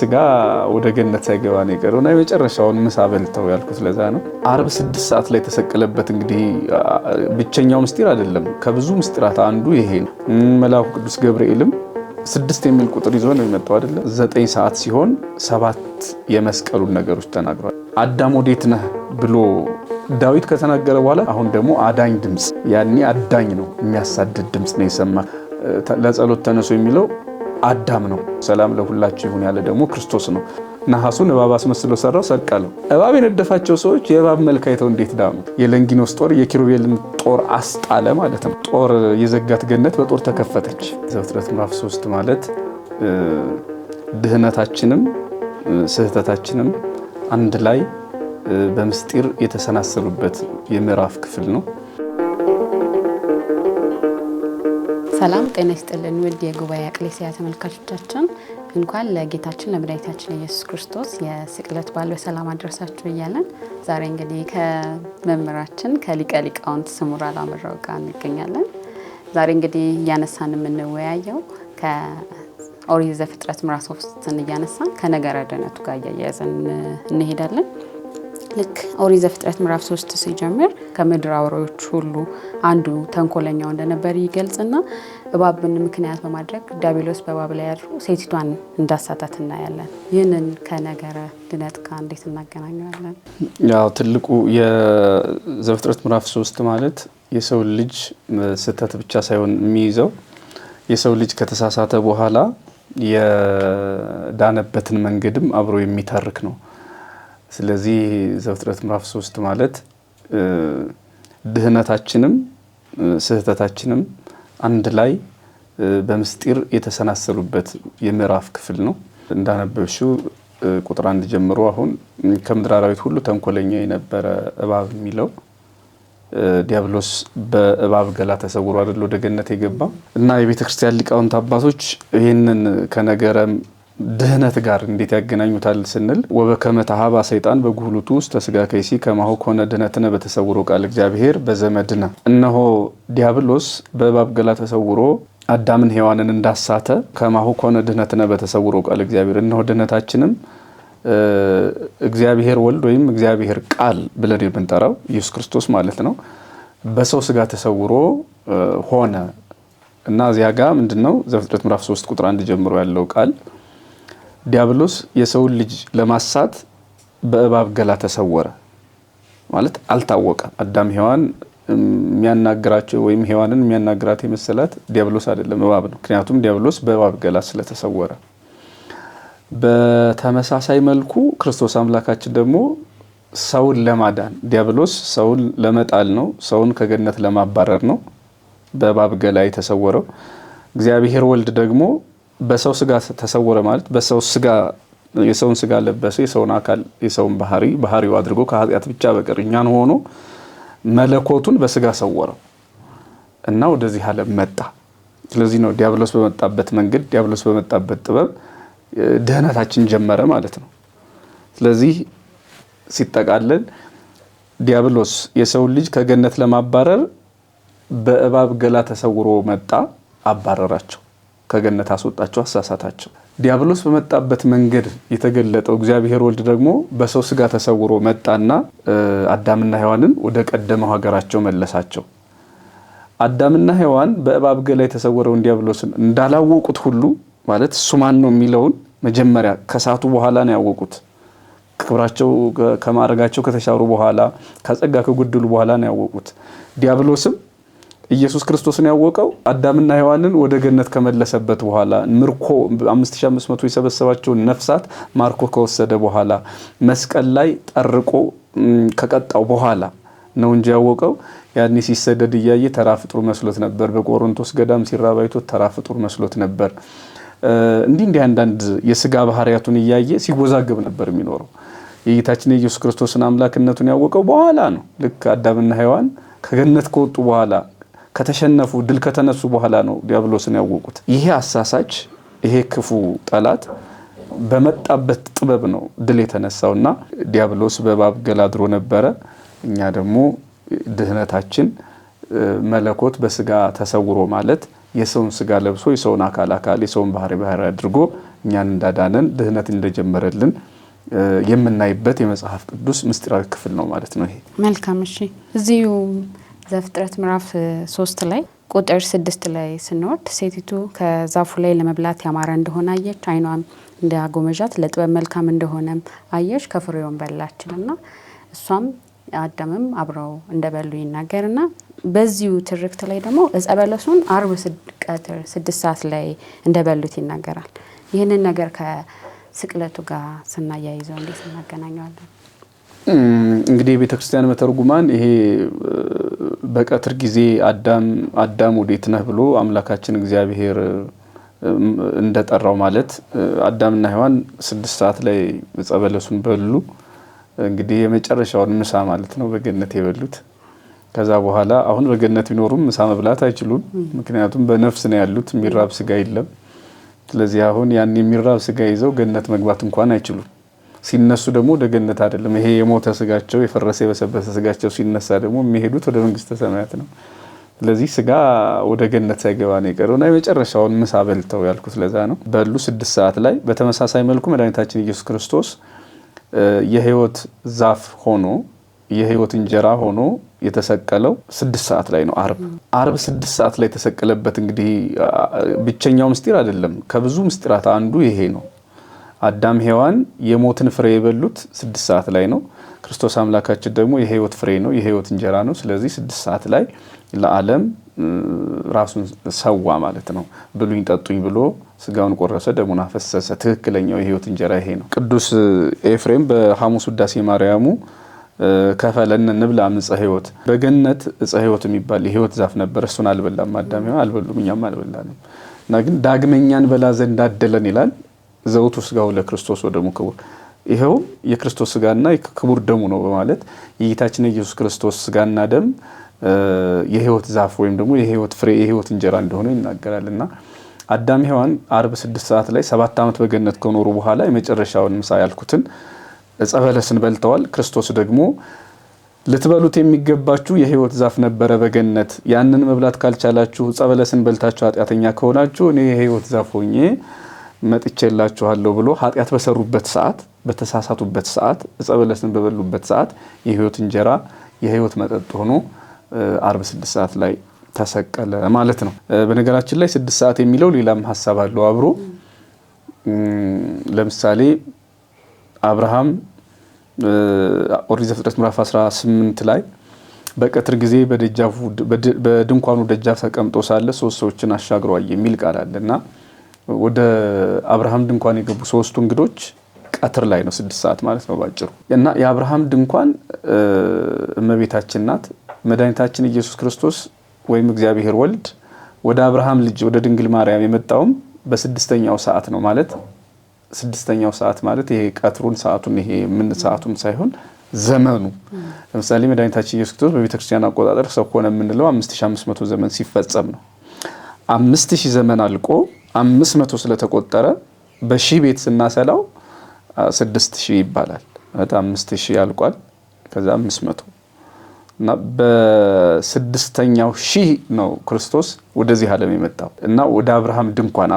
ስጋ ወደ ገነት ሳይገባ ነው የቀረውና የመጨረሻውን ምሳ በልተው ያልኩት ለዛ ነው። ዓርብ 6 ሰዓት ላይ ተሰቀለበት። እንግዲህ ብቸኛው ምስጢር አይደለም፣ ከብዙ ምስጢራት አንዱ ይሄ ነው። መልአኩ ቅዱስ ገብርኤልም 6 የሚል ቁጥር ይዞ ነው የመጣው አይደለ? 9 ሰዓት ሲሆን 7 የመስቀሉን ነገሮች ተናግሯል። አዳም ወዴት ነህ ብሎ ዳዊት ከተናገረ በኋላ አሁን ደግሞ አዳኝ ድምጽ፣ ያኔ አዳኝ ነው የሚያሳድድ ድምጽ ነው የሰማ። ለጸሎት ተነሱ የሚለው አዳም ነው። ሰላም ለሁላችሁ ይሁን ያለ ደግሞ ክርስቶስ ነው። ነሐሱን እባብ አስመስሎ ሰራው ሰቀለው። እባብ የነደፋቸው ሰዎች የእባብ መልክ አይተው እንዴት ዳኑ? የለንጊኖስ ጦር የኪሩቤልን ጦር አስጣለ ማለት ነው። ጦር የዘጋት ገነት በጦር ተከፈተች። ዘፍጥረት ምዕራፍ 3 ማለት ድህነታችንም ስህተታችንም አንድ ላይ በምስጢር የተሰናሰሉበት የምዕራፍ ክፍል ነው። ሰላም ጤና ይስጥልን ውድ የጉባኤ አቅሌሲያ ተመልካቾቻችን፣ እንኳን ለጌታችን ለመድኃኒታችን ኢየሱስ ክርስቶስ የስቅለት በዓል በሰላም አደረሳችሁ እያለን ዛሬ እንግዲህ ከመምህራችን ከሊቀ ሊቃውንት ስሙር አላምረው ጋር እንገኛለን። ዛሬ እንግዲህ እያነሳን የምንወያየው ከኦሪት ዘፍጥረት ምዕራፍ 3 እያነሳን ከነገረ ድኅነቱ ጋር እያያዘን እንሄዳለን። ልክ ኦሪት ዘፍጥረት ምዕራፍ 3 ሲጀምር ከምድር አውሬዎች ሁሉ አንዱ ተንኮለኛው እንደነበር ይገልጽና እባብን ምክንያት በማድረግ ዲያብሎስ በእባብ ላይ ያድሮ ሴቲቷን እንዳሳታት እናያለን። ይህንን ከነገረ ድኅነት ጋር እንዴት እናገናኘዋለን? ያው ትልቁ የዘፍጥረት ምዕራፍ 3 ማለት የሰው ልጅ ስህተት ብቻ ሳይሆን የሚይዘው የሰው ልጅ ከተሳሳተ በኋላ የዳነበትን መንገድም አብሮ የሚተርክ ነው። ስለዚህ ዘፍጥረት ምዕራፍ 3 ማለት ድህነታችንም ስህተታችንም አንድ ላይ በምስጢር የተሰናሰሉበት የምዕራፍ ክፍል ነው። እንዳነበብሽው ቁጥር 1 ጀምሮ አሁን ከምድር አራዊት ሁሉ ተንኮለኛ የነበረ እባብ የሚለው ዲያብሎስ በእባብ ገላ ተሰውሮ አይደል ወደ ገነት የገባ እና የቤተክርስቲያን ሊቃውንት አባቶች ይህንን ከነገረ ድህነት ጋር እንዴት ያገናኙታል ስንል ወበከመ ተሃባ ሰይጣን በጉህሉቱ ውስጥ ስጋ ከይሲ ከማሁ ኮነ ድህነትነ በተሰውሮ ቃል እግዚአብሔር በዘመድነ። እነሆ ዲያብሎስ በእባብ ገላ ተሰውሮ አዳምን ሔዋንን እንዳሳተ ከማሁ ኮነ ድህነትነ በተሰውሮ ቃል እግዚአብሔር፣ እነሆ ድህነታችንም እግዚአብሔር ወልድ ወይም እግዚአብሔር ቃል ብለን የምንጠራው ኢየሱስ ክርስቶስ ማለት ነው በሰው ስጋ ተሰውሮ ሆነ እና እዚያ ጋር ምንድነው ዘፍጥረት ምዕራፍ 3 ቁጥር 1 ጀምሮ ያለው ቃል ዲያብሎስ የሰው ልጅ ለማሳት በእባብ ገላ ተሰወረ ማለት አልታወቀ። አዳም ሔዋን የሚያናግራቸው ወይም ሔዋንን የሚያናግራት የመሰላት ዲያብሎስ አይደለም እባብ ነው። ምክንያቱም ዲያብሎስ በእባብ ገላ ስለተሰወረ። በተመሳሳይ መልኩ ክርስቶስ አምላካችን ደግሞ ሰውን ለማዳን ዲያብሎስ ሰውን ለመጣል ነው፣ ሰውን ከገነት ለማባረር ነው በእባብ ገላ የተሰወረው። እግዚአብሔር ወልድ ደግሞ በሰው ስጋ ተሰወረ ማለት በሰው ስጋ የሰውን ስጋ ለበሰ፣ የሰውን አካል የሰውን ባህሪው አድርጎ ከኃጢአት ብቻ በቀር እኛን ሆኖ መለኮቱን በስጋ ሰወረው እና ወደዚህ ዓለም መጣ። ስለዚህ ነው ዲያብሎስ በመጣበት መንገድ ዲያብሎስ በመጣበት ጥበብ ድህነታችን ጀመረ ማለት ነው። ስለዚህ ሲጠቃለል ዲያብሎስ የሰው ልጅ ከገነት ለማባረር በእባብ ገላ ተሰውሮ መጣ፣ አባረራቸው፣ ከገነት አስወጣቸው፣ አሳሳታቸው። ዲያብሎስ በመጣበት መንገድ የተገለጠው እግዚአብሔር ወልድ ደግሞ በሰው ስጋ ተሰውሮ መጣና አዳምና ሔዋንን ወደ ቀደመው ሀገራቸው መለሳቸው። አዳምና ሔዋን በእባብ ገላ የተሰወረውን ዲያብሎስን እንዳላወቁት ሁሉ ማለት እሱ ማን ነው የሚለውን መጀመሪያ ከሳቱ በኋላ ነው ያወቁት። ክብራቸው ከማረጋቸው ከተሻሩ በኋላ ከጸጋ ከጎደሉ በኋላ ነው ያወቁት። ዲያብሎስም ኢየሱስ ክርስቶስን ያወቀው አዳምና ሔዋንን ወደ ገነት ከመለሰበት በኋላ ምርኮ 5500 የሰበሰባቸውን ነፍሳት ማርኮ ከወሰደ በኋላ መስቀል ላይ ጠርቆ ከቀጣው በኋላ ነው እንጂ ያወቀው ያኔ ሲሰደድ እያየ ተራ ፍጡር መስሎት ነበር። በቆሮንቶስ ገዳም ሲራባይቶ ተራ ፍጡር መስሎት ነበር። እንዲህ አንዳንድ የስጋ ባህሪያቱን እያየ ሲወዛገብ ነበር የሚኖረው። የጌታችን የኢየሱስ ክርስቶስን አምላክነቱን ያወቀው በኋላ ነው። ልክ አዳምና ሔዋን ከገነት ከወጡ በኋላ ከተሸነፉ ድል ከተነሱ በኋላ ነው ዲያብሎስን ያወቁት። ይሄ አሳሳች ይሄ ክፉ ጠላት በመጣበት ጥበብ ነው ድል የተነሳውና ዲያብሎስ በእባብ ገላ አድሮ ነበረ። እኛ ደግሞ ድህነታችን መለኮት በስጋ ተሰውሮ ማለት የሰውን ስጋ ለብሶ የሰውን አካል የሰውን ባህሪ አድርጎ እኛን እንዳዳነን ድህነት እንደጀመረልን የምናይበት የመጽሐፍ ቅዱስ ምስጢራዊ ክፍል ነው ማለት ነው ይሄ። መልካም። እሺ እዚሁ ዘፍጥረት ምዕራፍ 3 ላይ ቁጥር 6 ላይ ስንወርድ ሴቲቱ ከዛፉ ላይ ለመብላት ያማረ እንደሆነ አየች፣ ዓይኗም እንዳጎመዣት ለጥበብ መልካም እንደሆነም አየች፣ ከፍሬውን በላችና እሷም አዳምም አብረው እንደበሉ ይናገርና በዚሁ ትርክት ላይ ደግሞ ዕፀ በለሱን ዓርብ ቀትር 6 ሰዓት ላይ እንደበሉት ይናገራል። ይህንን ነገር ከስቅለቱ ጋር ስናያይዘው እንዴት እናገናኘዋለን? እንግዲህ የቤተ ክርስቲያን መተርጉማን ይሄ በቀትር ጊዜ አዳም ወዴት ነህ ብሎ አምላካችን እግዚአብሔር እንደጠራው ማለት አዳምና ሔዋን 6 ሰዓት ላይ ዕፀ በለሱን በሉ። እንግዲህ የመጨረሻውን ምሳ ማለት ነው በገነት የበሉት። ከዛ በኋላ አሁን በገነት ቢኖሩም ምሳ መብላት አይችሉም። ምክንያቱም በነፍስ ነው ያሉት፣ የሚራብ ስጋ የለም። ስለዚህ አሁን ያን የሚራብ ስጋ ይዘው ገነት መግባት እንኳን አይችሉም። ሲነሱ ደግሞ ወደ ገነት አይደለም፣ ይሄ የሞተ ስጋቸው የፈረሰ የበሰበሰ ስጋቸው ሲነሳ ደግሞ የሚሄዱት ወደ መንግስተ ሰማያት ነው። ስለዚህ ስጋ ወደ ገነት ሳይገባ ነው የቀረውና የመጨረሻውን ምሳ በልተው ያልኩት ለዛ ነው። በሉ 6 ሰዓት ላይ። በተመሳሳይ መልኩ መድኃኒታችን ኢየሱስ ክርስቶስ የህይወት ዛፍ ሆኖ የህይወት እንጀራ ሆኖ የተሰቀለው 6 ሰዓት ላይ ነው። ዓርብ 6 ሰዓት ላይ የተሰቀለበት እንግዲህ ብቸኛው ምስጢር አይደለም፣ ከብዙ ምስጢራት አንዱ ይሄ ነው። አዳም ሔዋን የሞትን ፍሬ የበሉት 6 ሰዓት ላይ ነው። ክርስቶስ አምላካችን ደግሞ የህይወት ፍሬ ነው፣ የህይወት እንጀራ ነው። ስለዚህ 6 ሰዓት ላይ ለዓለም ራሱን ሰዋ ማለት ነው። ብሉኝ ጠጡኝ ብሎ ስጋውን ቆረሰ፣ ደሙን አፈሰሰ። ትክክለኛው የህይወት እንጀራ ይሄ ነው። ቅዱስ ኤፍሬም በሐሙስ ውዳሴ ማርያሙ ከፈለን እንብላ ዕፀ ሕይወት፣ በገነት ዕፀ ሕይወት የሚባል የህይወት ዛፍ ነበር። እሱን አልበላም አዳም ሔዋን አልበሉም፣ እኛም አልበላንም። እና ግን ዳግመኛን በላ ዘንድ አደለን ይላል። ዘውቱ ስጋው ለክርስቶስ ወደሙ ክቡር፣ ይሄው የክርስቶስ ስጋና ክቡር ደሙ ነው በማለት የጌታችን የኢየሱስ ክርስቶስ ስጋና ደም የህይወት ዛፍ ወይም ደግሞ የህይወት ፍሬ የህይወት እንጀራ እንደሆነ ይናገራልና አዳም ሔዋን ዓርብ 6 ሰዓት ላይ 7 ዓመት በገነት ከኖሩ በኋላ የመጨረሻውን ምሳ ያልኩትን ዕፀ በለስን በልተዋል። ክርስቶስ ደግሞ ልትበሉት የሚገባችሁ የህይወት ዛፍ ነበረ በገነት፣ ያንን መብላት ካልቻላችሁ ዕፀ በለስን በልታችሁ ኃጢአተኛ ከሆናችሁ እኔ የህይወት ዛፍ ሆኜ መጥቼላችኋለሁ ብሎ ኃጢአት በሰሩበት ሰዓት፣ በተሳሳቱበት ሰዓት፣ ዕፀ በለስን በበሉበት ሰዓት የህይወት እንጀራ የህይወት መጠጥ ሆኖ ዓርብ 6 ሰዓት ላይ ተሰቀለ ማለት ነው። በነገራችን ላይ 6 ሰዓት የሚለው ሌላም ሀሳብ አለው አብሮ። ለምሳሌ አብርሃም ኦሪት ዘፍጥረት ምዕራፍ 18 ላይ በቀትር ጊዜ በድንኳኑ ደጃፍ ተቀምጦ ሳለ 3 ሰዎችን አሻግሮ አየ የሚል ቃል አለና ወደ አብርሃም ድንኳን የገቡ 3ቱ እንግዶች ቀትር ላይ ነው 6 ሰዓት ማለት ነው ባጭሩ። እና የአብርሃም ድንኳን እመቤታችን ናት። መድኃኒታችን ኢየሱስ ክርስቶስ ወይም እግዚአብሔር ወልድ ወደ አብርሃም ልጅ ወደ ድንግል ማርያም የመጣውም በ6ኛው ሰዓት ነው ማለት 6ኛው ሰዓት ማለት ይሄ ቀትሩን ሰዓቱን ይሄ ምን ሰዓቱን ሳይሆን ዘመኑ። ለምሳሌ መድኃኒታችን ኢየሱስ ክርስቶስ በቤተክርስቲያን አቆጣጠር ሰው ሆነ የምንለው 5500 ዘመን ሲፈጸም ነው። 5000 ዘመን አልቆ 500 ስለተቆጠረ በሺህ ቤት ስናሰላው 6000 ይባላል ማለት 5000 አልቋል ከዛ 500 እና በ6ኛው ሺህ ነው ክርስቶስ ወደዚህ ዓለም የመጣው እና ወደ አብርሃም ድንኳን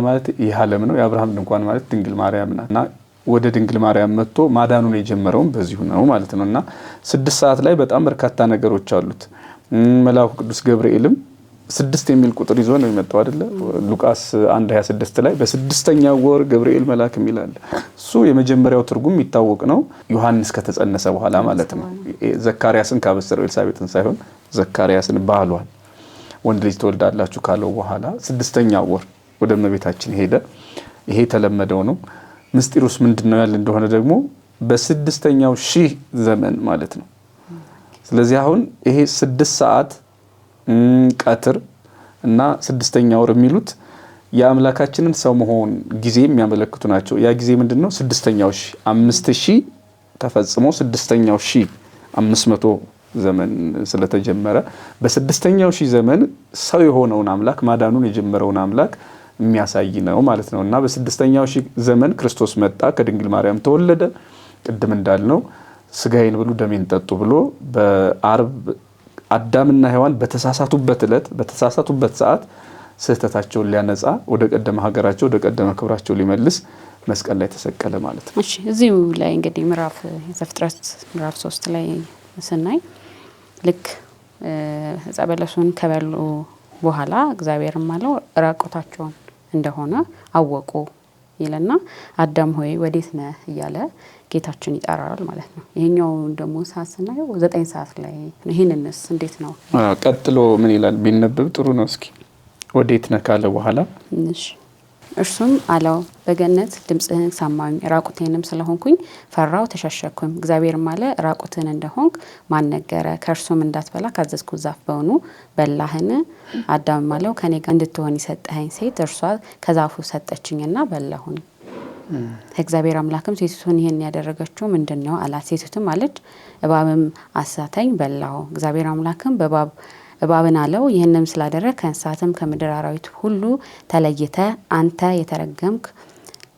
ማለት ይህ ዓለም ነው። የአብርሃም ድንኳን ማለት ድንግል ማርያም ናት እና ወደ ድንግል ማርያም መጥቶ ማዳኑን የጀመረውም በዚሁ ነው ማለት ነው። እና 6 ሰዓት ላይ በጣም በርካታ ነገሮች አሉት። መልአኩ ቅዱስ ገብርኤልም 6 የሚል ቁጥር ይዞ ነው የመጣው አይደለ? ሉቃስ 1:26 ላይ በ6ኛው ወር ገብርኤል መልአክ የሚላል እሱ የመጀመሪያው ትርጉም የሚታወቅ ነው። ዮሐንስ ከተጸነሰ በኋላ ማለት ነው። ዘካርያስን ካበሰረው ኤልሳቤጥን ሳይሆን ዘካርያስን ባሏል ወንድ ልጅ ትወልዳላችሁ ካለው በኋላ 6ኛው ወር ወደ እመቤታችን ሄደ። ይሄ የተለመደው ነው። ምስጢሩስ ምንድነው ያለ እንደሆነ ደግሞ በ6ኛው ሺህ ዘመን ማለት ነው። ስለዚህ አሁን ይሄ 6 ሰዓት ቀትር እና 6ኛው ወር የሚሉት የአምላካችንን ሰው መሆን ጊዜ የሚያመለክቱ ናቸው። ያ ጊዜ ምንድነው? 6ኛው ሺህ 5000 ተፈጽሞ 6ኛው ሺህ 500 ዘመን ስለተጀመረ በ6ኛው ሺህ ዘመን ሰው የሆነውን አምላክ ማዳኑን የጀመረውን አምላክ የሚያሳይ ነው ማለት ነው። እና በ6ኛው ሺህ ዘመን ክርስቶስ መጣ፣ ከድንግል ማርያም ተወለደ። ቅድም እንዳልነው ስጋዬን ብሉ ደሜን ጠጡ ብሎ በዓርብ አዳምና ሔዋን በተሳሳቱበት ዕለት በተሳሳቱበት ሰዓት ስህተታቸውን ሊያነጻ ወደ ቀደመ ሀገራቸው ወደ ቀደመ ክብራቸው ሊመልስ መስቀል ላይ ተሰቀለ ማለት ነው። እሺ እዚሁ ላይ እንግዲህ ምዕራፍ ዘፍጥረት ምዕራፍ 3 ላይ ስናይ ልክ ዕፀ በለሱን ከበሉ በኋላ እግዚአብሔርም አለው ራቁታቸውን እንደሆነ አወቁ ይለና አዳም ሆይ ወዴት ነህ እያለ ጌታችን ይጠራል ማለት ነው። ይሄኛው ደግሞ ሰዓት ስናየው 9 ሰዓት ላይ ይሄንንስ እንዴት ነው? ቀጥሎ ምን ይላል ቢነበብ ጥሩ ነው። እስኪ ወዴት ነህ ካለ በኋላ እሺ እርሱም አለው በገነት ድምጽህን ሰማኝ፣ ራቁቴንም ስለሆንኩኝ ፈራው ተሸሸኩም። እግዚአብሔርም አለ ራቁትህን እንደሆንክ ማን ነገረ? ከእርሱም እንዳትበላ ካዘዝኩት ዛፍ በውኑ በላህን? አዳምም አለው ከኔ ጋር እንድትሆን የሰጠኸኝ ሴት እርሷ ከዛፉ ሰጠችኝና በላሁኝ። እግዚአብሔር አምላክም ሴቲቱን ይህን ያደረገችው ምንድን ነው አላት። ሴቲቱም አለች እባብም አሳተኝ በላሁ። እግዚአብሔር አምላክም እባብን አለው ይህንም ስላደረግ ከእንስሳትም ከምድር አራዊት ሁሉ ተለይተ አንተ የተረገምክ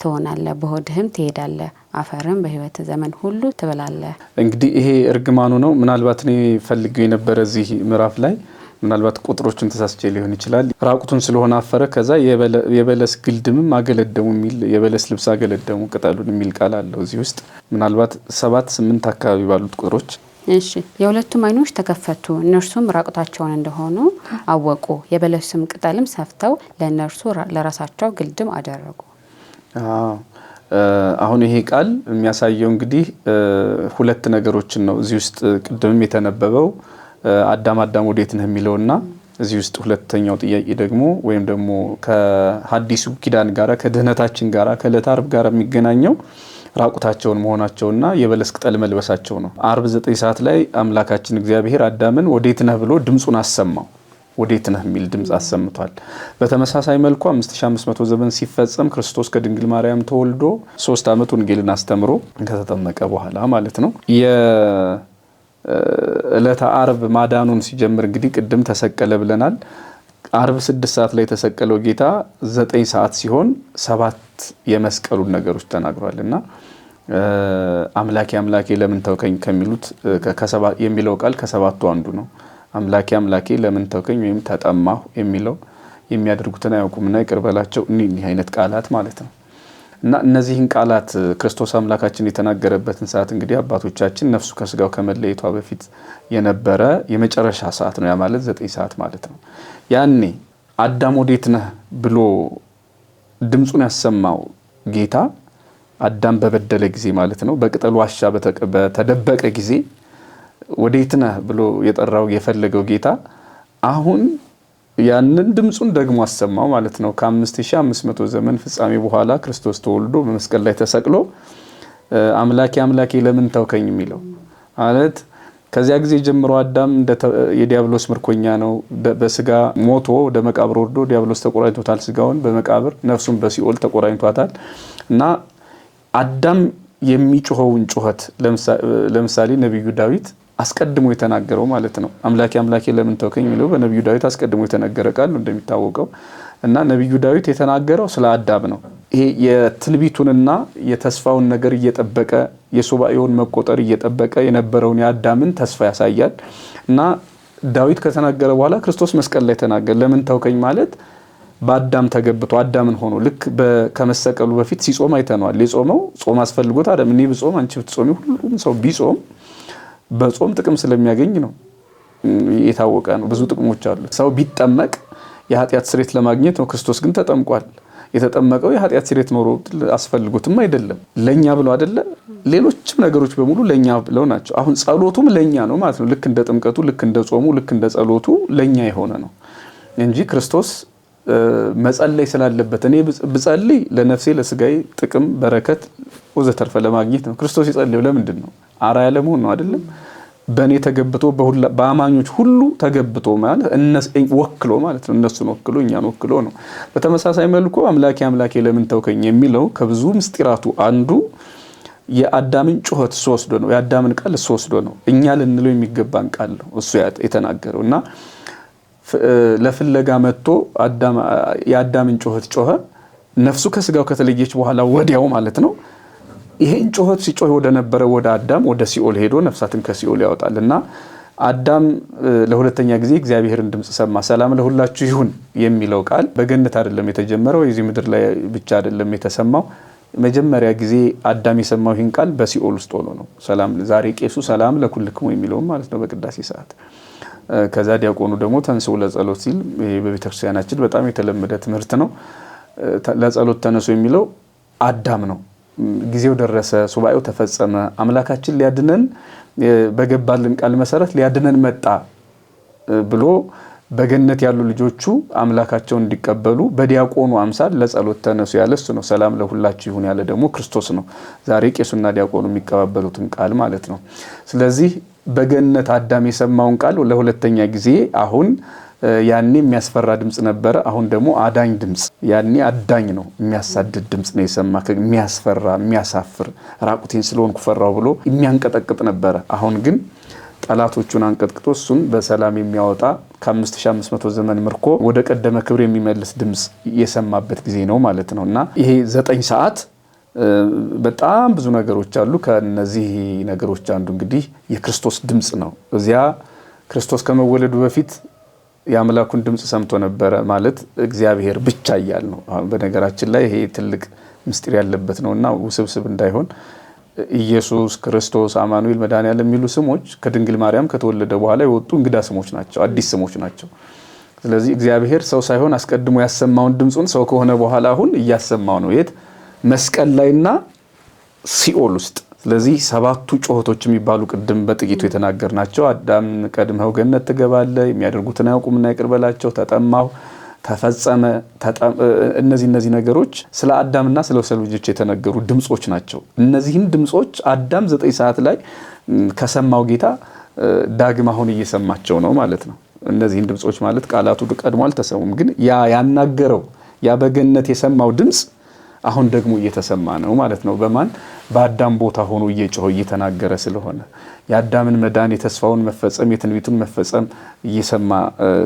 ትሆናለህ፣ በሆድህም ትሄዳለህ፣ አፈርም በሕይወት ዘመን ሁሉ ትበላለህ። እንግዲህ ይሄ እርግማኑ ነው። ምናልባት እኔ ፈልገው የነበረ እዚህ ምዕራፍ ላይ ምናልባት ቁጥሮችን ተሳስቼ ሊሆን ይችላል። ራቁቱን ስለሆነ አፈረ፣ ከዛ የበለስ ግልድምም አገለደሙ የሚል የበለስ ልብስ አገለደሙ ቅጠሉን የሚል ቃል አለው እዚህ ውስጥ ምናልባት 7-8 አካባቢ ባሉት ቁጥሮች። እሺ የሁለቱም ዓይኖች ተከፈቱ፣ እነርሱም ራቁታቸውን እንደሆኑ አወቁ። የበለስም ቅጠልም ሰፍተው ለእነርሱ ለራሳቸው ግልድም አደረጉ። አሁን ይሄ ቃል የሚያሳየው እንግዲህ ሁለት ነገሮችን ነው። እዚህ ውስጥ ቅድምም የተነበበው አዳም ወዴት ነህ የሚለውና እዚህ ውስጥ ሁለተኛው ጥያቄ ደግሞ ወይም ደግሞ ከሐዲሱ ኪዳን ጋራ ከድህነታችን ጋራ ከዕለተ ዓርብ ጋራ የሚገናኘው ራቁታቸውን መሆናቸውና የበለስ ቅጠል መልበሳቸው ነው። ዓርብ 9 ሰዓት ላይ አምላካችን እግዚአብሔር አዳምን ወዴት ነህ ብሎ ድምጹን አሰማው። ወዴት ነህ የሚል ድምጽ አሰምቷል። በተመሳሳይ መልኩ 5500 ዘመን ሲፈጸም ክርስቶስ ከድንግል ማርያም ተወልዶ 3 ዓመት ወንጌልን አስተምሮ ከተጠመቀ በኋላ ማለት ነው የዕለተ ዓርብ ማዳኑን ሲጀምር እንግዲህ ቅድም ተሰቀለ ብለናል። ዓርብ 6 ሰዓት ላይ የተሰቀለው ጌታ 9 ሰዓት ሲሆን 7 የመስቀሉን ነገሮች ተናግሯልና አምላኬ አምላኬ ለምን ተውከኝ ከሚሉት የሚለው ቃል ከሰባቱ አንዱ ነው። አምላኬ አምላኬ ለምን ተውከኝ ወይም ተጠማሁ የሚለው የሚያደርጉትን አያውቁምና ይቅር በላቸው እኒህ አይነት ቃላት ማለት ነው። እና እነዚህን ቃላት ክርስቶስ አምላካችን የተናገረበትን ሰዓት እንግዲህ አባቶቻችን ነፍሱ ከስጋው ከመለየቷ በፊት የነበረ የመጨረሻ ሰዓት ነው። ያ ማለት 9 ሰዓት ማለት ነው። ያኔ አዳም ወዴት ነህ ብሎ ድምጹን ያሰማው ጌታ አዳም በበደለ ጊዜ ማለት ነው፣ በቅጠሉ ዋሻ በተደበቀ ጊዜ ወዴት ነህ ብሎ የጠራው የፈለገው ጌታ አሁን ያንን ድምጹን ደግሞ አሰማው ማለት ነው። ከ5500 ዘመን ፍጻሜ በኋላ ክርስቶስ ተወልዶ በመስቀል ላይ ተሰቅሎ አምላኬ አምላኬ ለምን ተውከኝ የሚለው ማለት ከዚያ ጊዜ ጀምሮ አዳም የዲያብሎስ ምርኮኛ ነው። በስጋ ሞቶ ወደ መቃብር ወርዶ ዲያብሎስ ተቆራኝቶታል ስጋውን በመቃብር ነፍሱን በሲኦል ተቆራኝቷታል። እና አዳም የሚጮኸውን ጩኸት ለምሳሌ ነብዩ ዳዊት አስቀድሞ የተናገረው ማለት ነው። አምላኬ አምላኬ ለምን ተውከኝ የሚለው በነብዩ ዳዊት አስቀድሞ የተነገረ ቃል ነው እንደሚታወቀው። እና ነብዩ ዳዊት የተናገረው ስለ አዳም ነው። ይሄ የትንቢቱንና የተስፋውን ነገር እየጠበቀ የሱባኤውን መቆጠር እየጠበቀ የነበረውን የአዳምን ተስፋ ያሳያል። እና ዳዊት ከተናገረ በኋላ ክርስቶስ መስቀል ላይ ተናገረ። ለምን ተውከኝ ማለት በአዳም ተገብቶ አዳምን ሆኖ ልክ ከመሰቀሉ በፊት ሲጾም አይተነዋል። የጾመው ጾም አስፈልጎት አይደለም። እኔ ብጾም አንቺ ብትጾሚ ሁሉም ሰው ቢጾም በጾም ጥቅም ስለሚያገኝ ነው። የታወቀ ነው። ብዙ ጥቅሞች አሉ። ሰው ቢጠመቅ የኃጢአት ስርየት ለማግኘት ነው። ክርስቶስ ግን ተጠምቋል። የተጠመቀው የኃጢአት ስርየት ኖሮ አስፈልጎትም አይደለም፣ ለኛ ብሎ አይደለ። ሌሎችም ነገሮች በሙሉ ለኛ ብለው ናቸው። አሁን ጸሎቱም ለኛ ነው ማለት ነው። ልክ እንደ ጥምቀቱ፣ ልክ እንደ ጾሙ፣ ልክ እንደ ጸሎቱ ለኛ የሆነ ነው እንጂ ክርስቶስ መጸለይ ስላለበት እኔ ብጸልይ ለነፍሴ ለስጋዬ ጥቅም በረከት ወዘተርፈ ለማግኘት ነው። ክርስቶስ ይጸልየው ለምንድን ነው? አርአያ ለመሆን ነው አይደለም። በእኔ ተገብቶ በአማኞች ሁሉ ተገብቶ ማለት ወክሎ ማለት ነው። እነሱን ወክሎ እኛን ወክሎ ነው። በተመሳሳይ መልኩ አምላኬ አምላኬ ለምን ተውከኝ የሚለው ከብዙ ምስጢራቱ አንዱ የአዳምን ጩኸት እሱ ወስዶ ነው። የአዳምን ቃል እሱ ወስዶ ነው። እኛ ልንለው የሚገባን ቃል ነው እሱ የተናገረው። እና ለፍለጋ መጥቶ የአዳምን ጩኸት ጮኸ። ነፍሱ ከስጋው ከተለየች በኋላ ወዲያው ማለት ነው ይሄን ጩኸት ሲጮህ ወደ ነበረ ወደ አዳም ወደ ሲኦል ሄዶ ነፍሳትን ከሲኦል ያወጣልና አዳም ለሁለተኛ ጊዜ እግዚአብሔርን ድምጽ ሰማ። ሰላም ለሁላችሁ ይሁን የሚለው ቃል በገነት አይደለም የተጀመረው፣ የዚህ ምድር ላይ ብቻ አይደለም የተሰማው። መጀመሪያ ጊዜ አዳም የሰማው ይህን ቃል በሲኦል ውስጥ ሆኖ ነው። ሰላም ዛሬ ቄሱ ሰላም ለኩልክሙ የሚለው ማለት ነው በቅዳሴ ሰዓት። ከዛ ዲያቆኑ ደግሞ ተንሥኡ ለጸሎት ሲል በቤተክርስቲያናችን በጣም የተለመደ ትምህርት ነው። ለጸሎት ተነሱ የሚለው አዳም ነው። ጊዜው ደረሰ፣ ሱባኤው ተፈጸመ፣ አምላካችን ሊያድነን በገባልን ቃል መሰረት ሊያድነን መጣ ብሎ በገነት ያሉ ልጆቹ አምላካቸውን እንዲቀበሉ በዲያቆኑ አምሳል ለጸሎት ተነሱ ያለ እሱ ነው። ሰላም ለሁላችሁ ይሁን ያለ ደግሞ ክርስቶስ ነው። ዛሬ ቄሱና ዲያቆኑ የሚቀባበሉትን ቃል ማለት ነው። ስለዚህ በገነት አዳም የሰማውን ቃል ለሁለተኛ ጊዜ አሁን ያኔ የሚያስፈራ ድምጽ ነበረ። አሁን ደግሞ አዳኝ ድምጽ፣ ያኔ አዳኝ ነው የሚያሳድድ ድምጽ ነው የሰማ። የሚያስፈራ የሚያሳፍር ራቁቴን ስለሆንኩ ፈራው ብሎ የሚያንቀጠቅጥ ነበረ። አሁን ግን ጠላቶቹን አንቀጥቅጦ እሱን በሰላም የሚያወጣ ከ5500 ዘመን ምርኮ ወደ ቀደመ ክብር የሚመልስ ድምጽ የሰማበት ጊዜ ነው ማለት ነው። እና ይሄ 9 ሰዓት በጣም ብዙ ነገሮች አሉ። ከነዚህ ነገሮች አንዱ እንግዲህ የክርስቶስ ድምጽ ነው። እዚያ ክርስቶስ ከመወለዱ በፊት የአምላኩን ድምጽ ሰምቶ ነበረ ማለት እግዚአብሔር ብቻ እያል ነው። በነገራችን ላይ ይሄ ትልቅ ምስጢር ያለበት ነውና ውስብስብ እንዳይሆን ኢየሱስ ክርስቶስ፣ አማኑኤል፣ መድኃኔዓለም የሚሉ ስሞች ከድንግል ማርያም ከተወለደ በኋላ የወጡ እንግዳ ስሞች ናቸው፣ አዲስ ስሞች ናቸው። ስለዚህ እግዚአብሔር ሰው ሳይሆን አስቀድሞ ያሰማውን ድምጹን ሰው ከሆነ በኋላ አሁን እያሰማው ነው። የት? መስቀል ላይና ሲኦል ውስጥ። ስለዚህ 7ቱ ጩኸቶች የሚባሉ ቅድም በጥቂቱ የተናገርናቸው አዳም ቀድመው ገነት ትገባለህ፣ የሚያደርጉትን አያውቁምና ይቅር በላቸው፣ ተጠማሁ፣ ተፈጸመ፣ እነዚህ ነገሮች ስለ አዳምና ስለ ሰው ልጆች የተነገሩ ድምጾች ናቸው። እነዚህን ድምጾች አዳም 9 ሰዓት ላይ ከሰማው ጌታ ዳግም አሁን እየሰማቸው ነው ማለት ነው። እነዚህን ድምጾች ማለት ቃላቱ ቀድሞ አልተሰሙም፣ ግን ያናገረው ያ በገነት የሰማው ድምጽ አሁን ደግሞ እየተሰማ ነው ማለት ነው። በማን? በአዳም ቦታ ሆኖ እየጮኸ እየተናገረ ስለሆነ የአዳምን መዳን፣ የተስፋውን መፈጸም፣ የትንቢቱን መፈጸም እየሰማ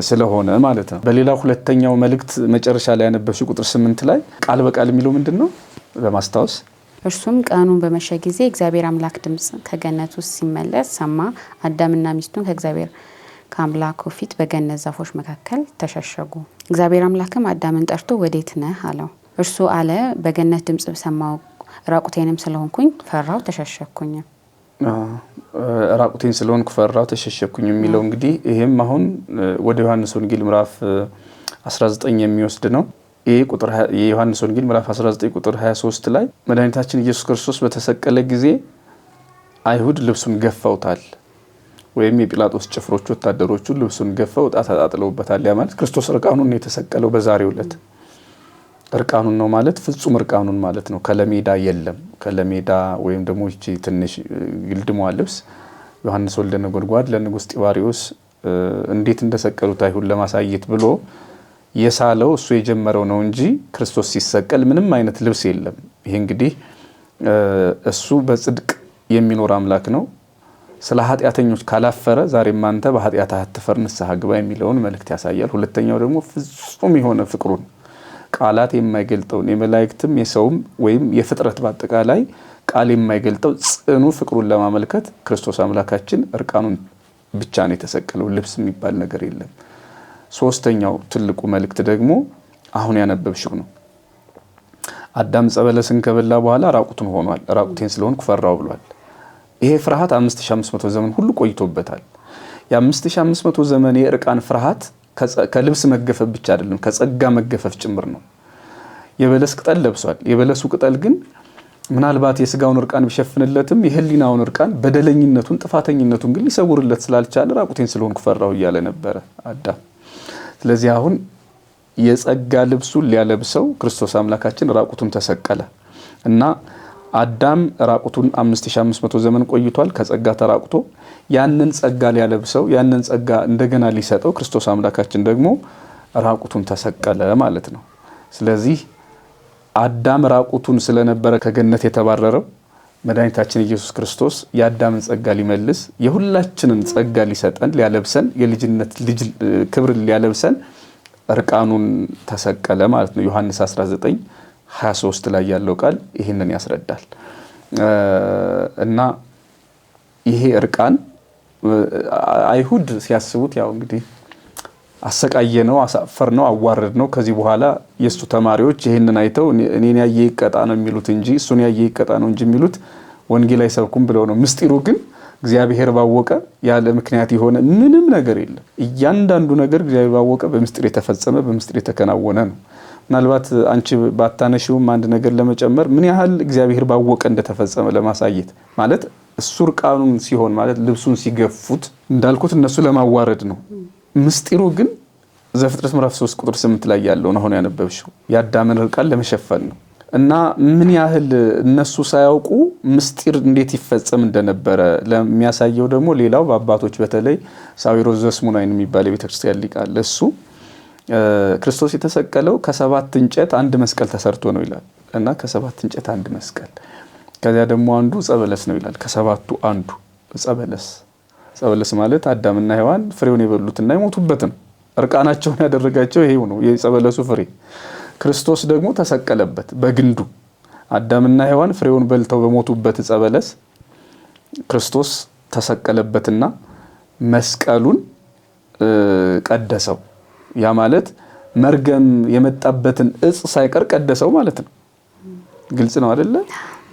ስለሆነ ማለት ነው። በሌላ ሁለተኛው መልእክት መጨረሻ ላይ ያነበብሽው ቁጥር 8 ላይ ቃል በቃል የሚለው ምንድን ነው ለማስታወስ? እርሱም ቀኑን በመሸ ጊዜ እግዚአብሔር አምላክ ድምጽ ከገነት ውስጥ ሲመለስ ሰማ። አዳምና ሚስቱን ከእግዚአብሔር ከአምላኩ ፊት በገነት ዛፎች መካከል ተሸሸጉ። እግዚአብሔር አምላክም አዳምን ጠርቶ ወዴት ነህ አለው። እርሱ አለ በገነት ድምጽ ሰማው፣ ራቁቴንም ስለሆንኩኝ ፈራው ተሸሸኩኝ። ራቁቴን ስለሆንኩ ፈራው ተሸሸኩኝ የሚለው እንግዲህ ይሄም አሁን ወደ ዮሐንስ ወንጌል ምዕራፍ 19 የሚወስድ ነው። ይሄ ቁጥር የዮሐንስ ወንጌል ምዕራፍ 19 ቁጥር 23 ላይ መድኃኒታችን ኢየሱስ ክርስቶስ በተሰቀለ ጊዜ አይሁድ ልብሱን ገፈውታል፣ ወይም የጲላጦስ ጭፍሮች ወታደሮቹ ልብሱን ገፈው ዕጣ ተጣጥለውበታል። ያ ማለት ክርስቶስ እርቃኑን ነው የተሰቀለው በዛሬው ዕለት። እርቃኑን ነው ማለት ፍጹም እርቃኑን ማለት ነው። ከለሜዳ የለም። ከለሜዳ ወይም ደግሞ እቺ ትንሽ ግልድሟ ልብስ ዮሐንስ ወልደ ነጎድጓድ ለንጉስ ጢባሪዎስ እንዴት እንደሰቀሉት አይሁድ ለማሳየት ብሎ የሳለው እሱ የጀመረው ነው እንጂ ክርስቶስ ሲሰቀል ምንም አይነት ልብስ የለም። ይሄ እንግዲህ እሱ በጽድቅ የሚኖር አምላክ ነው። ስለ ኃጢአተኞች ካላፈረ ዛሬም አንተ በኃጢአትህ አትፈር ንስሐ ግባ የሚለውን መልእክት ያሳያል። ሁለተኛው ደግሞ ፍጹም የሆነ ፍቅሩን ቃላት የማይገልጠውን የመላእክትም የሰውም ወይም የፍጥረት በአጠቃላይ ቃል የማይገልጠው ጽኑ ፍቅሩን ለማመልከት ክርስቶስ አምላካችን እርቃኑን ብቻ ነው የተሰቀለው። ልብስ የሚባል ነገር የለም። ሶስተኛው ትልቁ መልእክት ደግሞ አሁን ያነበብሽው ነው። አዳም ዕፀ በለስን ከበላ በኋላ ራቁቱን ሆኗል። ራቁቴን ስለሆንኩ ፈራው ብሏል። ይሄ ፍርሃት 5500 ዘመን ሁሉ ቆይቶበታል። የ5500 ዘመን የእርቃን ፍርሃት ከልብስ መገፈፍ ብቻ አይደለም፣ ከጸጋ መገፈፍ ጭምር ነው። የበለስ ቅጠል ለብሷል። የበለሱ ቅጠል ግን ምናልባት የስጋውን እርቃን ቢሸፍንለትም የህሊናውን እርቃን በደለኝነቱን፣ ጥፋተኝነቱን ግን ሊሰውርለት ስላልቻለ ራቁቴን ስለሆንኩ ፈራሁ እያለ ነበረ አዳም። ስለዚህ አሁን የጸጋ ልብሱን ሊያለብሰው ክርስቶስ አምላካችን ራቁቱን ተሰቀለ እና አዳም ራቁቱን 5500 ዘመን ቆይቷል ከጸጋ ተራቁቶ። ያንን ጸጋ ሊያለብሰው ያንን ጸጋ እንደገና ሊሰጠው ክርስቶስ አምላካችን ደግሞ ራቁቱን ተሰቀለ ማለት ነው። ስለዚህ አዳም ራቁቱን ስለነበረ ከገነት የተባረረው መድኃኒታችን ኢየሱስ ክርስቶስ የአዳምን ጸጋ ሊመልስ የሁላችንን ጸጋ ሊሰጠን ሊያለብሰን የልጅነት ልጅ ክብር ሊያለብሰን እርቃኑን ተሰቀለ ማለት ነው። ዮሐንስ 19:23 ላይ ያለው ቃል ይህንን ያስረዳል። እና ይሄ እርቃን አይሁድ ሲያስቡት ያው እንግዲህ አሰቃየ ነው፣ አሳፈር ነው፣ አዋረድ ነው። ከዚህ በኋላ የሱ ተማሪዎች ይሄንን አይተው እኔን ያየ ይቀጣ ነው የሚሉት እንጂ እሱን ያየ ይቀጣ ነው እንጂ የሚሉት ወንጌል አይሰብኩም ብለው ነው። ምስጢሩ ግን እግዚአብሔር ባወቀ ያለ ምክንያት የሆነ ምንም ነገር የለም። እያንዳንዱ ነገር እግዚአብሔር ባወቀ በምስጢር የተፈጸመ በምስጢር የተከናወነ ነው። ምናልባት አንቺ ባታነሺውም አንድ ነገር ለመጨመር ምን ያህል እግዚአብሔር ባወቀ እንደተፈጸመ ለማሳየት ማለት እሱ ርቃኑን ሲሆን ማለት ልብሱን ሲገፉት እንዳልኩት እነሱ ለማዋረድ ነው። ምስጢሩ ግን ዘፍጥረት ምዕራፍ 3 ቁጥር 8 ላይ ያለው ነው አሁን ያነበብሽው የአዳምን ርቃን ለመሸፈን ነው። እና ምን ያህል እነሱ ሳያውቁ ምስጢር እንዴት ይፈጸም እንደነበረ ለሚያሳየው ደግሞ ሌላው በአባቶች በተለይ ሳዊሮስ ዘስሙናይን የሚባል የቤተክርስቲያን ሊቅ አለ። እሱ ክርስቶስ የተሰቀለው ከሰባት እንጨት አንድ መስቀል ተሰርቶ ነው ይላል። እና ከሰባት እንጨት አንድ መስቀል ከዚያ ደግሞ አንዱ ዕፀ በለስ ነው ይላል። ከሰባቱ አንዱ ዕፀ በለስ። ዕፀ በለስ ማለት አዳምና ሔዋን ፍሬውን የበሉትና የሞቱበት ነው። እርቃናቸውን ያደረጋቸው ይሄው ነው የዕፀ በለሱ ፍሬ። ክርስቶስ ደግሞ ተሰቀለበት በግንዱ። አዳምና ሔዋን ፍሬውን በልተው በሞቱበት ዕፀ በለስ ክርስቶስ ተሰቀለበትና መስቀሉን ቀደሰው። ያ ማለት መርገም የመጣበትን ዕፅ ሳይቀር ቀደሰው ማለት ነው። ግልጽ ነው አይደለ?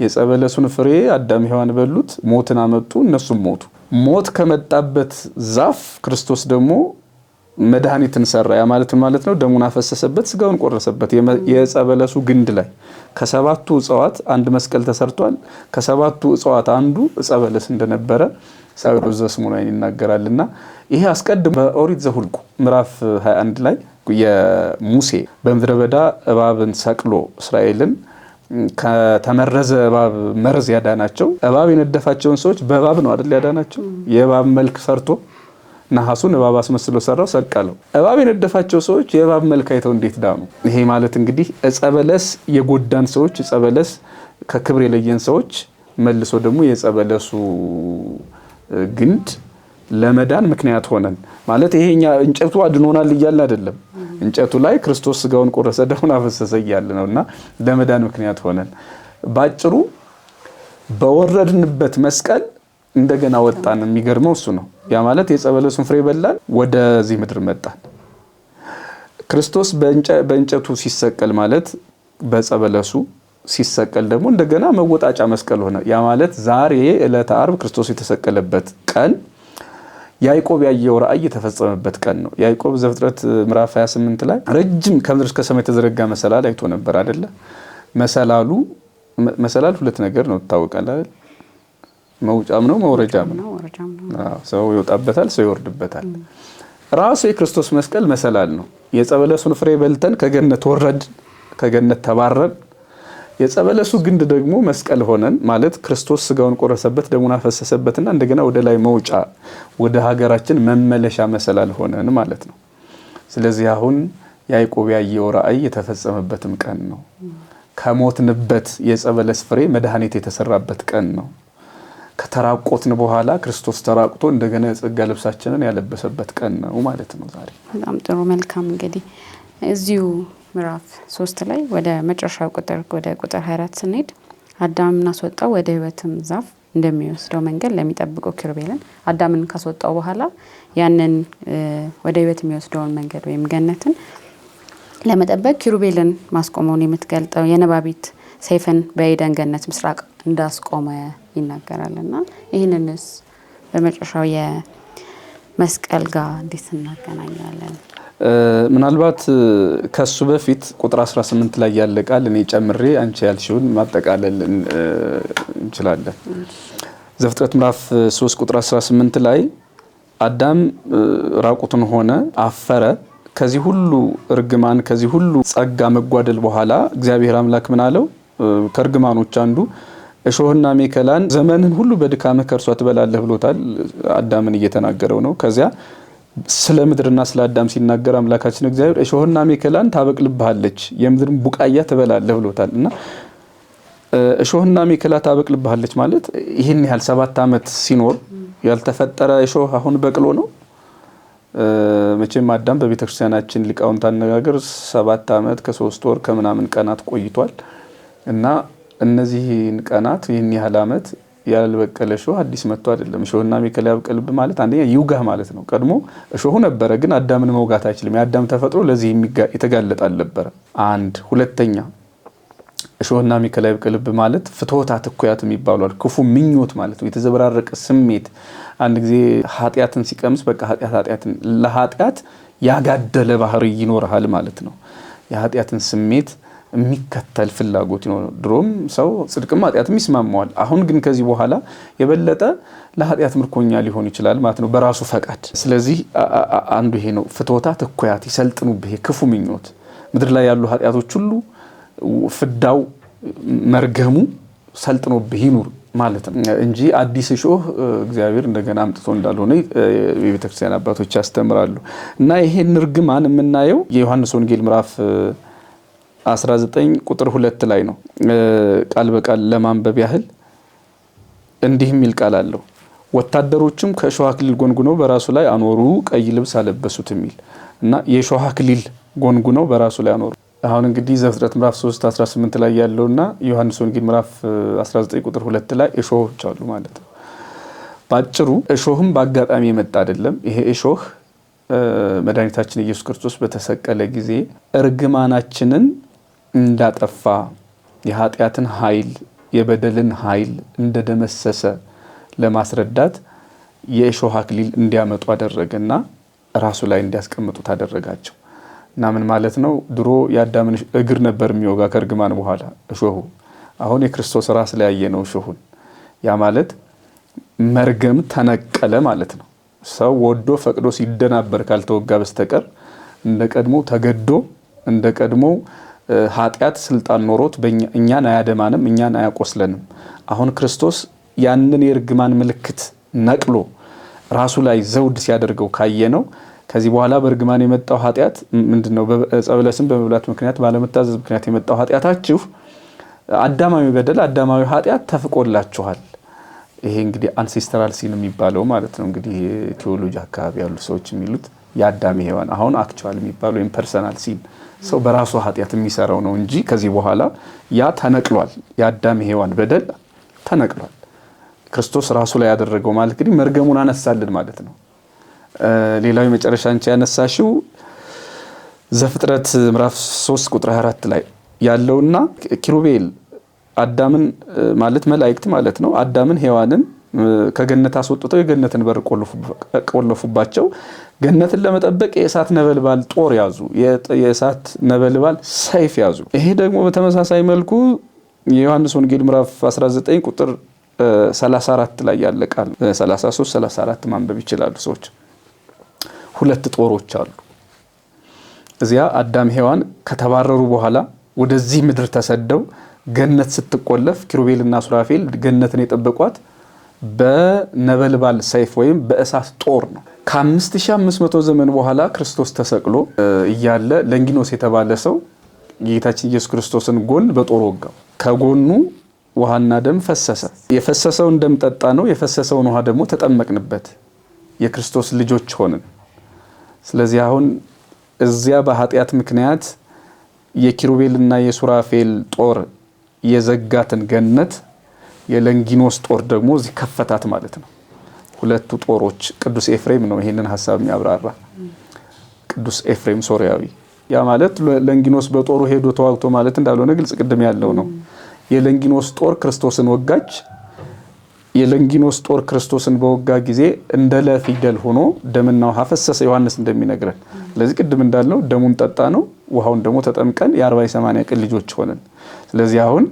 የዕፀ በለሱን ፍሬ አዳም ሔዋን በሉት፣ ሞትን አመጡ፣ እነሱም ሞቱ። ሞት ከመጣበት ዛፍ ክርስቶስ ደግሞ መድኃኒትን ሰራ። ያ ማለት ነው ደሙን አፈሰሰበት፣ ስጋውን ቆረሰበት። የዕፀ በለሱ ግንድ ላይ ከሰባቱ እጽዋት አንድ መስቀል ተሰርቷል። ከሰባቱ እጽዋት አንዱ ዕፀ በለስ እንደነበረ ሳዊሮስ ዘስሙናይን ይናገራልና ይሄ አስቀድሞ በኦሪት ዘኍልቍ ምዕራፍ 21 ላይ የሙሴ በምድረ በዳ እባብን ሰቅሎ እስራኤልን ከተመረዘ እባብ መርዝ ያዳናቸው። እባብ የነደፋቸውን ሰዎች በእባብ ነው አይደል ያዳናቸው። የእባብ መልክ ሰርቶ ነሐሱን እባብ አስመስሎ ሰራው፣ ሰቀለው። እባብ የነደፋቸው ሰዎች የእባብ መልክ አይተው እንዴት ዳኑ? ይሄ ማለት እንግዲህ ዕፀ በለስ የጎዳን ሰዎች፣ ዕፀ በለስ ከክብር የለየን ሰዎች መልሶ ደግሞ የዕፀ በለሱ ግንድ ለመዳን ምክንያት ሆነን ማለት ይሄኛ እንጨቱ አድኖናል እያለ አይደለም። እንጨቱ ላይ ክርስቶስ ስጋውን ቆረሰ፣ ደሙን አፈሰሰ እያለ ነውና ለመዳን ምክንያት ሆነን ባጭሩ በወረድንበት መስቀል እንደገና ወጣን። የሚገርመው እሱ ነው። ያ ማለት የዕፀ በለሱን ፍሬ በላን፣ ወደዚህ ምድር መጣን። ክርስቶስ በእንጨቱ ሲሰቀል ማለት በዕፀ በለሱ ሲሰቀል ደግሞ እንደገና መወጣጫ መስቀል ሆነ። ያ ማለት ዛሬ ዕለተ ዓርብ ክርስቶስ የተሰቀለበት ቀን ያዕቆብ ያየው ራእይ የተፈጸመበት ቀን ነው። ያዕቆብ ዘፍጥረት ምዕራፍ 28 ላይ ረጅም ከምድር እስከ ሰማይ የተዘረጋ መሰላል አይቶ ነበር አይደለ? መሰላል ሁለት ነገር ነው ታውቃለህ አይደል? መውጫም ነው መውረጃም ነው። ሰው ይወጣበታል፣ ሰው ይወርድበታል። ራሱ የክርስቶስ መስቀል መሰላል ነው። የዕፀ በለሱን ፍሬ በልተን ከገነት ወረድን፣ ከገነት ተባረን። የዕፀ በለሱ ግንድ ደግሞ መስቀል ሆነን ማለት ክርስቶስ ስጋውን ቆረሰበት፣ ደሙን አፈሰሰበትና እንደገና ወደ ላይ መውጫ ወደ ሀገራችን መመለሻ መሰላል ሆነን ማለት ነው። ስለዚህ አሁን ያዕቆብ ያየው ራእይ የተፈጸመበትም ቀን ነው። ከሞትንበት የዕፀ በለስ ፍሬ መድኃኒት የተሰራበት ቀን ነው። ከተራቆትን በኋላ ክርስቶስ ተራቁቶ እንደገና የጸጋ ልብሳችንን ያለበሰበት ቀን ነው ማለት ነው ዛሬ። በጣም ጥሩ መልካም። እንግዲህ እዚሁ ምዕራፍ 3 ላይ ወደ መጨረሻው ቁጥር ወደ ቁጥር 24 ስንሄድ አዳምን አስወጣው ወደ ሕይወትም ዛፍ እንደሚወስደው መንገድ ለሚጠብቀው ኪሩቤልን አዳምን ካስወጣው በኋላ ያንን ወደ ሕይወት የሚወስደውን መንገድ ወይም ገነትን ለመጠበቅ ኪሩቤልን ማስቆመውን የምትገልጠው የነባቢት ሰይፍን በኤደን ገነት ምስራቅ እንዳስቆመ ይናገራልና ይህንንስ በመጨረሻው የመስቀል ጋር እንዴት እናገናኛለን? ምናልባት ከሱ በፊት ቁጥር 18 ላይ ያለ ቃል እኔ ጨምሬ አንቺ ያልሽውን ማጠቃለል እንችላለን። ዘፍጥረት ምዕራፍ 3 ቁጥር 18 ላይ አዳም ራቁቱን ሆነ፣ አፈረ። ከዚህ ሁሉ እርግማን ከዚህ ሁሉ ጸጋ መጓደል በኋላ እግዚአብሔር አምላክ ምን አለው? ከእርግማኖች አንዱ እሾህና ሜከላን ዘመንን ሁሉ በድካምህ ከእርሷ ትበላለህ ብሎታል። አዳምን እየተናገረው ነው። ከዚያ ስለ ምድርና ስለ አዳም ሲናገር አምላካችን እግዚአብሔር እሾህና ሜከላን ታበቅልብሃለች፣ የምድርን ቡቃያ ትበላለህ ብሎታል። እና እሾህና ሜከላ ታበቅልብሃለች ማለት ይህን ያህል 7 ዓመት ሲኖር ያልተፈጠረ እሾህ አሁን በቅሎ ነው። መቼም አዳም በቤተክርስቲያናችን ሊቃውንት አነጋገር 7 ዓመት ከ3 ወር ከምናምን ቀናት ቆይቷል። እና እነዚህን ቀናት ይህን ያህል ዓመት ያልበቀለ እሾህ አዲስ መጥቶ አይደለም። እሾህና አሜከላ ያብቅልብህ ማለት አንደኛ ይውጋህ ማለት ነው። ቀድሞ እሾሁ ነበረ፣ ግን አዳምን መውጋት አይችልም። የአዳም ተፈጥሮ ለዚህ የተጋለጠ አልነበረ። አንድ ሁለተኛ እሾህና አሜከላ ያብቅልብህ ማለት ፍትወታት እኩያት የሚባሉ አሉ። ክፉ ምኞት ማለት ነው፣ የተዘበራረቀ ስሜት። አንድ ጊዜ ኃጢአትን ሲቀምስ በቃ ኃጢአትን ለኃጢአት ያጋደለ ባህሪ ይኖርሃል ማለት ነው። የኃጢአትን ስሜት የሚከተል ፍላጎት ነው። ድሮም ሰው ጽድቅም ኃጢአትም ይስማማዋል። አሁን ግን ከዚህ በኋላ የበለጠ ለኃጢአት ምርኮኛ ሊሆን ይችላል ማለት ነው በራሱ ፈቃድ። ስለዚህ አንዱ ይሄ ነው። ፍትወታት እኩያት ይሰልጥኑብህ፣ ክፉ ምኞት። ምድር ላይ ያሉ ኃጢአቶች ሁሉ ፍዳው መርገሙ ሰልጥኖብህ ይኑር ማለት ነው እንጂ አዲስ እሾህ እግዚአብሔር እንደገና አምጥቶ እንዳልሆነ የቤተክርስቲያን አባቶች ያስተምራሉ። እና ይሄን እርግማን የምናየው የዮሐንስ ወንጌል ምዕራፍ 19 ቁጥር 2 ላይ ነው። ቃል በቃል ለማንበብ ያህል እንዲህ የሚል ቃል አለው። ወታደሮችም ከእሾህ አክሊል ጎንጉነው በራሱ ላይ አኖሩ፣ ቀይ ልብስ አለበሱት የሚል እና የእሾህ አክሊል ጎንጉነው በራሱ ላይ አኖሩ። አሁን እንግዲህ ዘፍጥረት ምዕራፍ 3:18 ላይ ያለውና ዮሐንስ ወንጌል ምዕራፍ 19 ቁጥር 2 ላይ እሾሆች አሉ ማለት ነው። ባጭሩ እሾህም በአጋጣሚ የመጣ አይደለም። ይሄ እሾህ መድኃኒታችን ኢየሱስ ክርስቶስ በተሰቀለ ጊዜ እርግማናችንን እንዳጠፋ የኃጢአትን ኃይል የበደልን ኃይል እንደደመሰሰ ለማስረዳት የእሾህ አክሊል እንዲያመጡ አደረገና ራሱ ላይ እንዲያስቀምጡት አደረጋቸው። እና ምን ማለት ነው? ድሮ የአዳምን እግር ነበር የሚወጋ ከእርግማን በኋላ እሾሁ። አሁን የክርስቶስ ራስ ላይ ያየነው እሾሁን። ያ ማለት መርገም ተነቀለ ማለት ነው። ሰው ወዶ ፈቅዶ ሲደናበር ካልተወጋ በስተቀር እንደ ቀድሞ ተገዶ እንደ ቀድሞ ኃጢአት ስልጣን ኖሮት እኛን አያደማንም፣ እኛን አያቆስለንም። አሁን ክርስቶስ ያንን የእርግማን ምልክት ነቅሎ ራሱ ላይ ዘውድ ሲያደርገው ካየነው ከዚህ በኋላ በእርግማን የመጣው ኃጢአት ምንድነው? ዕፀ በለስን በመብላት ምክንያት ባለመታዘዝ ምክንያት የመጣው ኃጢአታችሁ አዳማዊ በደል አዳማዊ ኃጢአት ተፍቆላችኋል። ይሄ እንግዲህ አንሴስተራል ሲን የሚባለው ማለት ነው። እንግዲህ ቴዎሎጂ አካባቢ ያሉ ሰዎች የሚሉት የአዳም ሔዋን አሁን አክቹዋል የሚባለው ወይም ፐርሰናል ሲን ሰው በራሱ ኃጢአት የሚሰራው ነው እንጂ ከዚህ በኋላ ያ ተነቅሏል። የአዳም ሔዋን በደል ተነቅሏል። ክርስቶስ ራሱ ላይ ያደረገው ማለት እንግዲህ መርገሙን አነሳልን ማለት ነው። ሌላው የመጨረሻ አንቺ ያነሳሽው ዘፍጥረት ምዕራፍ 3 ቁጥር 24 ላይ ያለውና ኪሩቤል አዳምን ማለት መላእክት ማለት ነው አዳምን ሔዋንን ከገነት አስወጥተው የገነትን በር ቆለፉባቸው። ገነትን ለመጠበቅ የእሳት ነበልባል ጦር ያዙ፣ የእሳት ነበልባል ሰይፍ ያዙ። ይሄ ደግሞ በተመሳሳይ መልኩ የዮሐንስ ወንጌል ምዕራፍ 19 ቁጥር 34 ላይ ያለ ቃል 33 34 ማንበብ ይችላሉ ሰዎች። ሁለት ጦሮች አሉ። እዚያ አዳም ሔዋን ከተባረሩ በኋላ ወደዚህ ምድር ተሰደው ገነት ስትቆለፍ ኪሩቤልና ሱራፌል ገነትን የጠበቋት በነበልባል ሰይፍ ወይም በእሳት ጦር ነው። ከ5500 ዘመን በኋላ ክርስቶስ ተሰቅሎ እያለ ለንጊኖስ የተባለ ሰው ጌታችን ኢየሱስ ክርስቶስን ጎን በጦር ወጋው። ከጎኑ ውሃና ደም ፈሰሰ። የፈሰሰውን ደም ጠጣ ነው፣ የፈሰሰውን ውሃ ደግሞ ተጠመቅንበት። የክርስቶስ ልጆች ሆንን። ስለዚህ አሁን እዚያ በኃጢአት ምክንያት የኪሩቤልና የሱራፌል ጦር የዘጋትን ገነት የለንጊኖስ ጦር ደግሞ እዚህ ከፈታት ማለት ነው። ሁለቱ ጦሮች ቅዱስ ኤፍሬም ነው ይሄንን ሐሳብ የሚያብራራ። ቅዱስ ኤፍሬም ሶሪያዊ። ያ ማለት ለንጊኖስ በጦሩ ሄዶ ተዋግቶ ማለት እንዳልሆነ ግልጽ ቅድም ያለው ነው። የለንጊኖስ ጦር ክርስቶስን ወጋች። የለንጊኖስ ጦር ክርስቶስን በወጋ ጊዜ እንደ ለፊደል ሆኖ ደምና ውሃ ፈሰሰ ዮሐንስ እንደሚነግረን። ስለዚህ ቅድም እንዳልነው ደሙን ጠጣ ነው፣ ውሃውን ደግሞ ተጠምቀን የ40-80 ቀን ልጆች ሆነን። ስለዚህ አሁን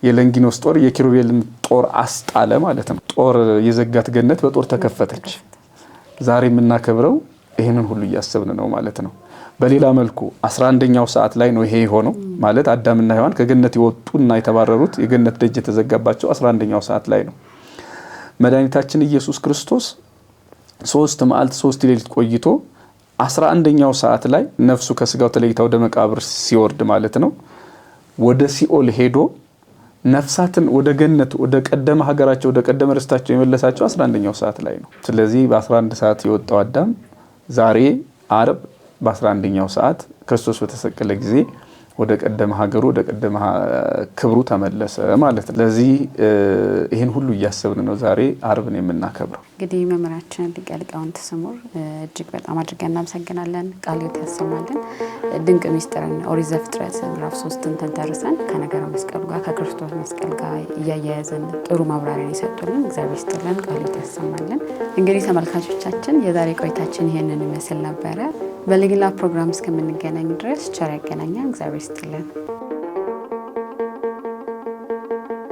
የለንጊኖስ ጦር የኪሩቤልን ጦር አስጣለ ማለት ነው። ጦር የዘጋት ገነት በጦር ተከፈተች። ዛሬ የምናከብረው ይህንን ሁሉ እያሰብን ነው ማለት ነው። በሌላ መልኩ 11ኛው ሰዓት ላይ ነው ይሄ የሆነው ማለት አዳምና ሔዋን ከገነት የወጡና የተባረሩት የገነት ደጅ የተዘጋባቸው 11ኛው ሰዓት ላይ ነው። መድኃኒታችን ኢየሱስ ክርስቶስ 3 መዓልት 3 ሌሊት ቆይቶ 11ኛው ሰዓት ላይ ነፍሱ ከስጋው ተለይታ ወደ መቃብር ሲወርድ ማለት ነው ወደ ሲኦል ሄዶ ነፍሳትን ወደ ገነት ወደ ቀደመ ሀገራቸው ወደ ቀደመ ርስታቸው የመለሳቸው 11ኛው ሰዓት ላይ ነው። ስለዚህ በ11 ሰዓት የወጣው አዳም ዛሬ ዓርብ በ11ኛው ሰዓት ክርስቶስ በተሰቀለ ጊዜ ወደ ቀደመ ሀገሩ ወደ ቀደመ ክብሩ ተመለሰ ማለት ነው። ለዚህ ይህን ሁሉ እያሰብን ነው ዛሬ አርብን የምናከብረው። እንግዲህ መምህራችን ሊቀ ሊቃውንት ስሙር እጅግ በጣም አድርገን እናመሰግናለን። ቃልዎት ያሰማልን። ድንቅ ምስጢርን ኦሪት ዘፍጥረት ምዕራፍ 3ን ተንተርሰን ከነገረ መስቀሉ ጋር ከክርስቶስ መስቀል ጋር እያያያዘን ጥሩ ማብራሪያን የሰጡልን እግዚአብሔር ይስጥልን፣ ቃልዎት ያሰማልን። እንግዲህ ተመልካቾቻችን የዛሬ ቆይታችን ይሄንን ይመስል ነበረ። በሌላ ፕሮግራም እስከምንገናኝ ድረስ ቸር ያገናኘን። እግዚአብሔር ይስጥልን።